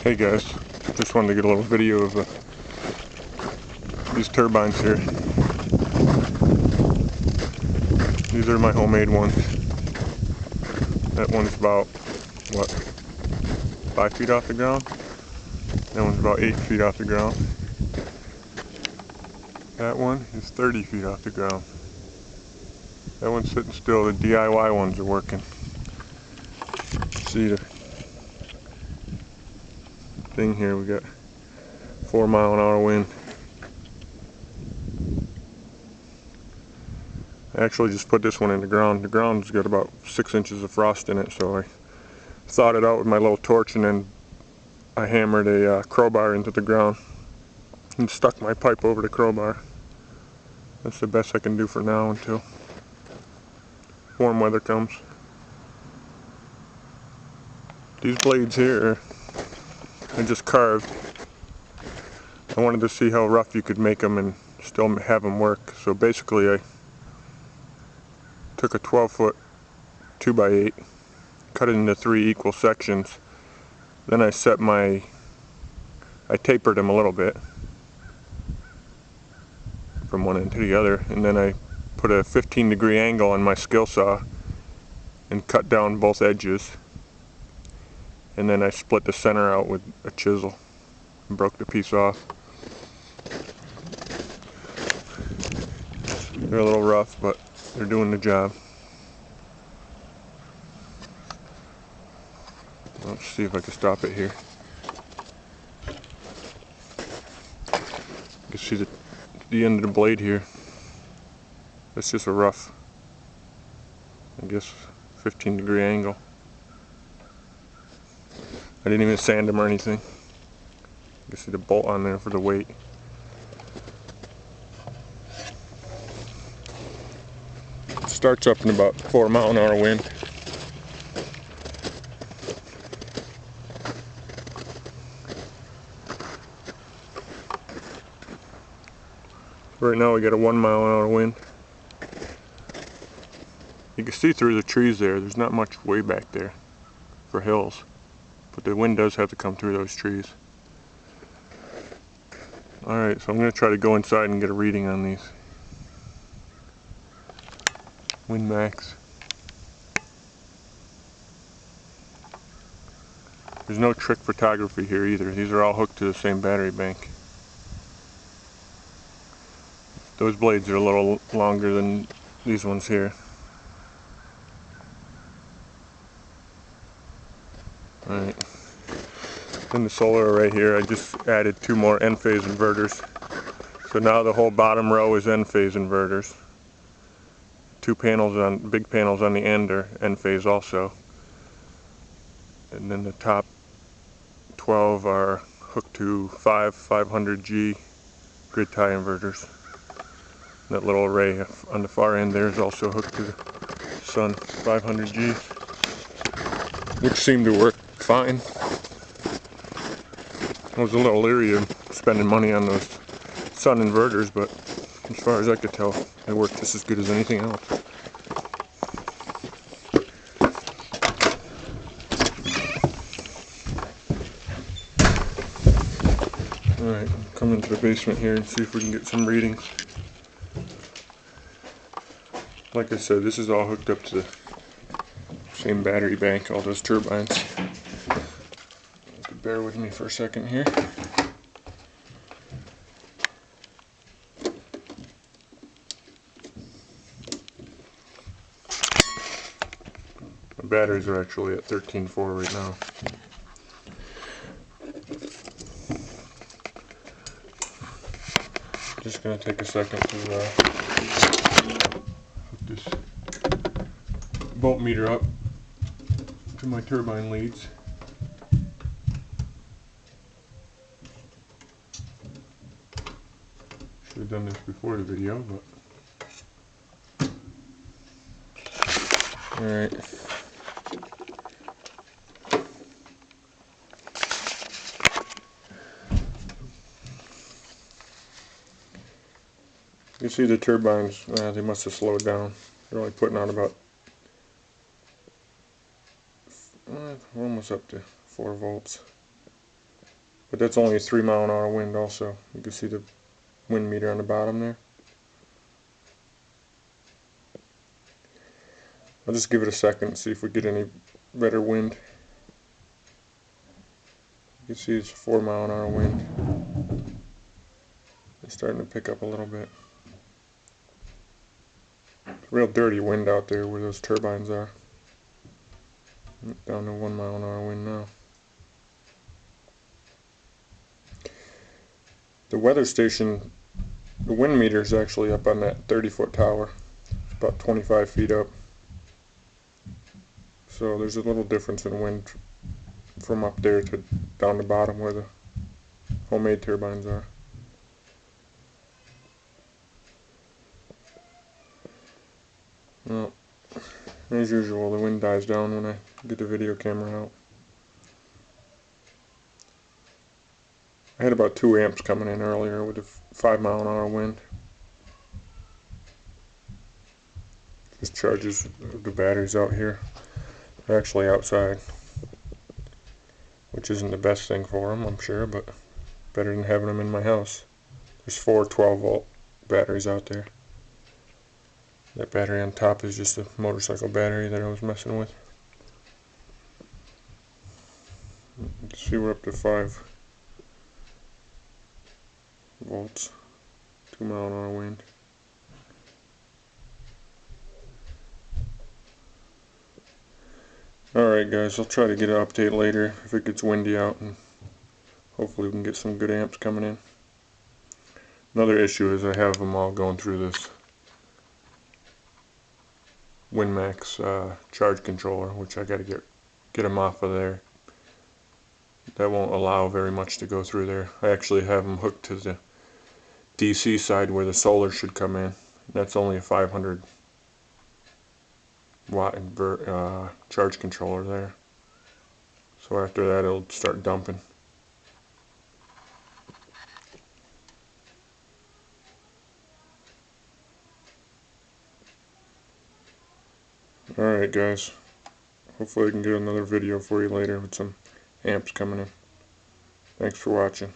Hey guys, just wanted to get a little video of these turbines here. These are my homemade ones. That one's about, what, 5 feet off the ground? That one's about 8 feet off the ground. That one is 30 feet off the ground. That one's sitting still. The DIY ones are working. See the thing here, we got 4-mile-an-hour wind. I actually just put this one in the ground. The ground's got about 6 inches of frost in it, so I thawed it out with my little torch, and then I hammered a crowbar into the ground and stuck my pipe over the crowbar. That's the best I can do for now until warm weather comes. These blades here I just carved. I wanted to see how rough you could make them and still have them work. So basically I took a 12-foot 2x8, cut it into 3 equal sections. Then I tapered them a little bit from one end to the other, and then I put a 15-degree angle on my skill saw and cut down both edges. And then I split the center out with a chisel and broke the piece off. They're a little rough, but they're doing the job. Let's see if I can stop it here. You can see the end of the blade here. That's just a rough, I guess, 15-degree angle. I didn't even sand them or anything. You can see the bolt on there for the weight. It starts up in about 4-mile-an-hour wind. Right now we got a 1-mile-an-hour wind. You can see through the trees there. There's not much way back there for hills, but the wind does have to come through those trees. Alright, so I'm going to try to go inside and get a reading on these. Wind max. There's no trick photography here either. These are all hooked to the same battery bank. Those blades are a little longer than these ones here. Alright. In the solar array here, I just added 2 more N-phase inverters. So now the whole bottom row is N-phase inverters. 2 panels big panels on the end are N-phase also. And then the top 12 are hooked to 500G grid tie inverters. That little array on the far end there is also hooked to the sun 500G, which seemed to work fine. I was a little leery of spending money on those sun inverters, but as far as I could tell, they worked just as good as anything else. Alright, come into the basement here and see if we can get some readings. Like I said, this is all hooked up to the same battery bank, all those turbines. Bear with me for a second here. My batteries are actually at 13.4 right now. Just going to take a second to hook this voltmeter up to my turbine leads. Should have done this before the video, but alright. You see the turbines, they must have slowed down. They're only putting out about, we're almost up to 4 volts. But that's only a 3-mile-an-hour wind also. You can see the wind meter on the bottom there. I'll just give it a second and see if we get any better wind. You can see it's a 4-mile-an-hour wind. It's starting to pick up a little bit. It's a real dirty wind out there where those turbines are. Down to 1-mile-an-hour wind now. The weather station, the wind meter is actually up on that 30-foot tower. It's about 25 feet up. So there's a little difference in wind from up there to down the bottom where the homemade turbines are. Well, as usual, the wind dies down when I get the video camera out. I had about 2 amps coming in earlier with a 5-mile-an-hour wind. This charges the batteries out here. They're actually outside, which isn't the best thing for them, I'm sure, but better than having them in my house. There's 4 12-volt batteries out there. That battery on top is just a motorcycle battery that I was messing with. Let's see, we're up to 5 volts, 2-mile-an-hour wind. Alright guys, I'll try to get an update later if it gets windy out, and hopefully we can get some good amps coming in. Another issue is I have them all going through this WinMax charge controller, which I got to get them off of there. That won't allow very much to go through there. I actually have them hooked to the DC side where the solar should come in. That's only a 500 watt charge controller there. So after that it'll start dumping. Alright guys, hopefully I can get another video for you later with some amps coming in. Thanks for watching.